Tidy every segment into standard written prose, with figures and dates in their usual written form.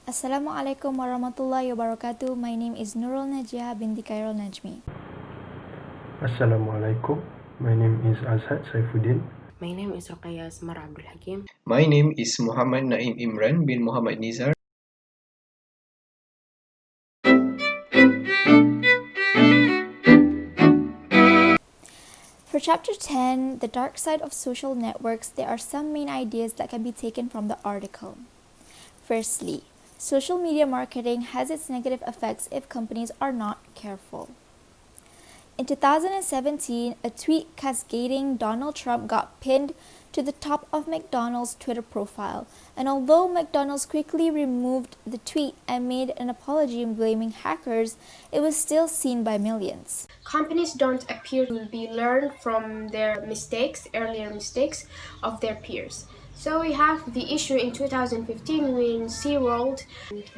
Assalamualaikum warahmatullahi wabarakatuh. My name is Nurul Najihah binti Khairul Najmi. Assalamualaikum. My name is AZHAD SAIFUDDIN. My name is RUQIYYAH ABDUL HAKIM. My name is Muhammad Naim Imran bin Muhammad Nizar. For Chapter 10, The Dark Side of Social Networks, there are some main ideas that can be taken from the article. Firstly, social media marketing has its negative effects if companies are not careful. In 2017, a tweet cascading Donald Trump got pinned to the top of McDonald's Twitter profile, and although McDonald's quickly removed the tweet and made an apology blaming hackers, it was still seen by millions. Companies don't appear to be learned from their earlier mistakes of their peers. So we have the issue in 2015 when SeaWorld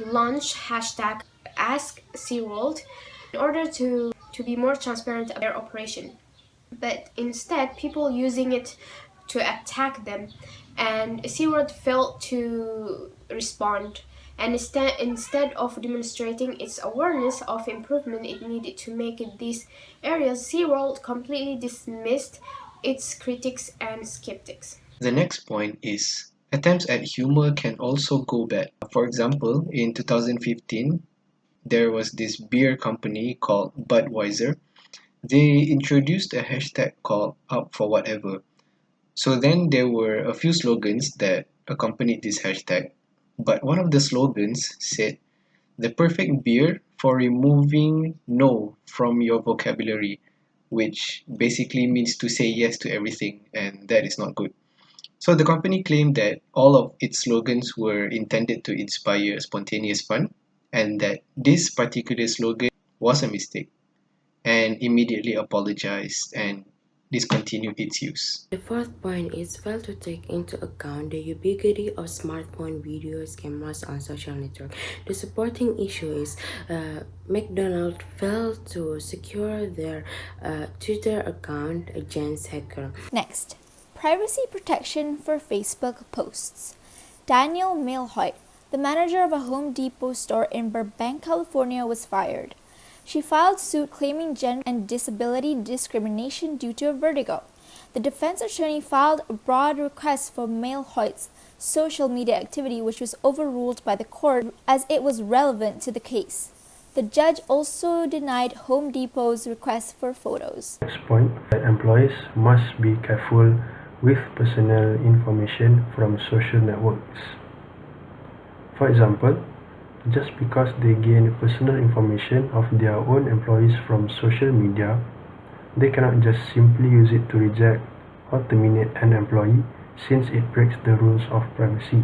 launched hashtag AskSeaWorld in order to be more transparent about their operation. But instead, people using it to attack them, and SeaWorld failed to respond. And instead of demonstrating its awareness of improvement it needed to make in these areas, SeaWorld completely dismissed its critics and skeptics. The next point is attempts at humor can also go bad. For example, in 2015, there was this beer company called Budweiser. They introduced a hashtag called Up for Whatever. So then there were a few slogans that accompanied this hashtag. But one of the slogans said, "The perfect beer for removing no from your vocabulary," which basically means to say yes to everything, and that is not good. So the company claimed that all of its slogans were intended to inspire spontaneous fun, and that this particular slogan was a mistake, and immediately apologized and discontinued its use. The fourth point is fail to take into account the ubiquity of smartphone videos cameras on social network. The supporting issue is McDonald's failed to secure their Twitter account against hackers. Next, privacy protection for Facebook posts. Daniel Milhoit, the manager of a Home Depot store in Burbank, California, was fired. She filed suit claiming gender and disability discrimination due to a vertigo. The defense attorney filed a broad request for Milhoit's social media activity, which was overruled by the court as it was relevant to the case. The judge also denied Home Depot's request for photos. Next point, that employees must be careful with personal information from social networks. For example, just because they gain personal information of their own employees from social media, they cannot just simply use it to reject or terminate an employee since it breaks the rules of privacy.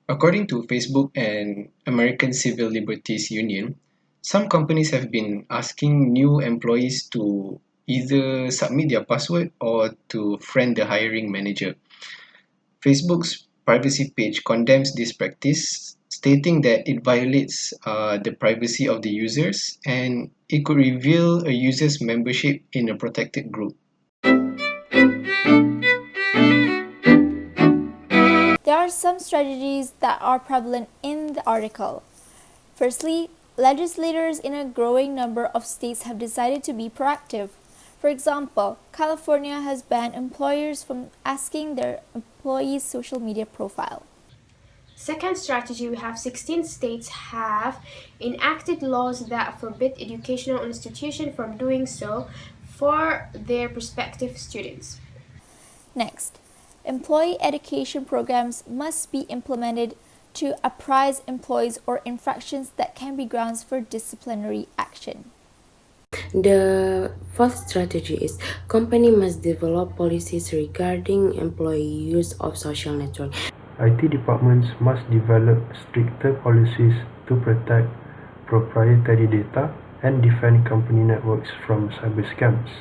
According to Facebook and American Civil Liberties Union, some companies have been asking new employees to either submit their password or to friend the hiring manager. Facebook's privacy page condemns this practice, stating that it violates the privacy of the users and it could reveal a user's membership in a protected group. There are some strategies that are prevalent in the article. Firstly, legislators in a growing number of states have decided to be proactive. For example, California has banned employers from asking their employees' social media profile. Second strategy, we have 16 states have enacted laws that forbid educational institutions from doing so for their prospective students. Next, employee education programs must be implemented to apprise employees or infractions that can be grounds for disciplinary action. The fourth strategy is company must develop policies regarding employee use of social network. IT departments must develop stricter policies to protect proprietary data and defend company networks from cyber scams.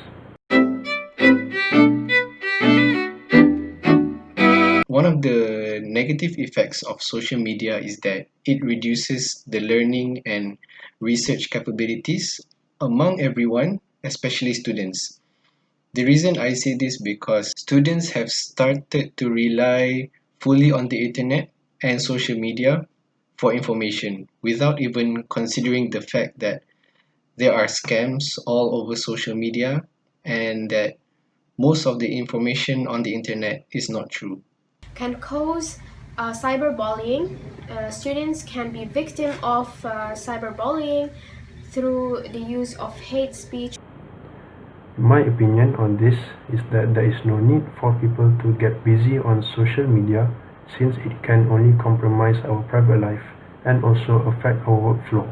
One of the negative effects of social media is that it reduces the learning and research capabilities among everyone, especially students. The reason I say this because students have started to rely fully on the internet and social media for information without even considering the fact that there are scams all over social media and that most of the information on the internet is not true. Can cause cyberbullying. Students can be victim of cyberbullying through the use of hate speech. My opinion on this is that there is no need for people to get busy on social media since it can only compromise our private life and also affect our workflow.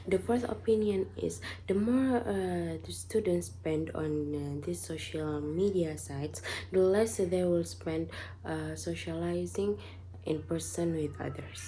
The fourth opinion is the more the students spend on these social media sites, the less they will spend socializing in person with others.